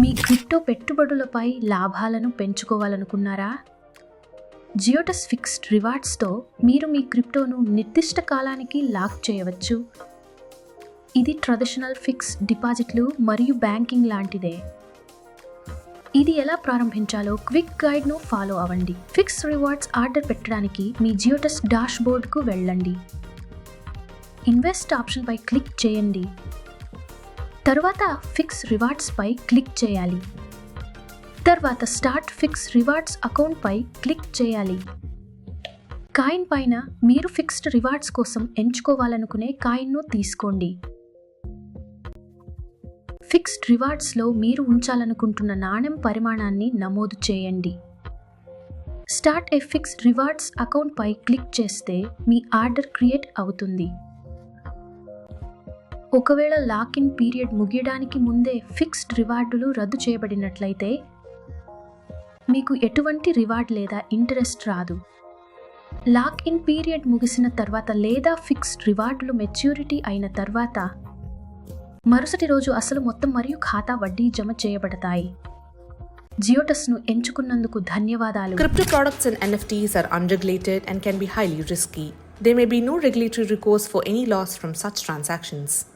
మీ crypto పెట్టుబడులపై లాభాలను పెంచుకోవాలనుకున్నారా? జియోటస్ fixed రివార్డ్స్తో మీరు మీ క్రిప్టోను నిర్దిష్ట కాలానికి లాక్ చేయవచ్చు. ఇది ట్రెడిషనల్ ఫిక్స్డ్ డిపాజిట్లు మరియు బ్యాంకింగ్ లాంటిదే. ఇది ఎలా ప్రారంభించాలో క్విక్ గైడ్ను ఫాలో అవ్వండి. ఫిక్స్ రివార్డ్స్ ఆర్డర్ పెట్టడానికి మీ జియోటస్ డాష్బోర్డ్కు వెళ్ళండి. ఇన్వెస్ట్ ఆప్షన్పై క్లిక్ చేయండి. తరువాత ఫిక్స్ రివార్డ్స్పై క్లిక్ చేయాలి. తర్వాత స్టార్ట్ ఫిక్స్ రివార్డ్స్ అకౌంట్పై క్లిక్ చేయాలి. కాయిన్ పైన మీరు ఫిక్స్డ్ రివార్డ్స్ కోసం ఎంచుకోవాలనుకునే కాయిన్ను తీసుకోండి. ఫిక్స్డ్ రివార్డ్స్లో మీరు ఉంచాలనుకుంటున్న నాణెం పరిమాణాన్ని నమోదు చేయండి. స్టార్ట్ ఏ ఫిక్స్డ్ రివార్డ్స్ అకౌంట్పై క్లిక్ చేస్తే మీ ఆర్డర్ క్రియేట్ అవుతుంది. ఒకవేళ లాక్-ఇన్ పీరియడ్ ముగియడానికి ముందే ఫిక్స్డ్ రివార్డులు రద్దు చేయబడినట్లయితే మీకు ఎటువంటి రివార్డ్ లేదా ఇంట్రెస్ట్ రాదు. లాక్-ఇన్ పీరియడ్ ముగిసిన తర్వాత లేదా ఫిక్స్డ్ రివార్డులు మెచ్యూరిటీ అయిన తర్వాత మరుసటి రోజు అసలు మొత్తం మరియు ఖాతా వడ్డీ జమ చేయబడతాయి. జియోటస్ను ఎంచుకున్నందుకు ధన్యవాదాలు. Crypto products and NFTs are unregulated and can be highly risky. There may be no regulatory recourse for any loss from such transactions.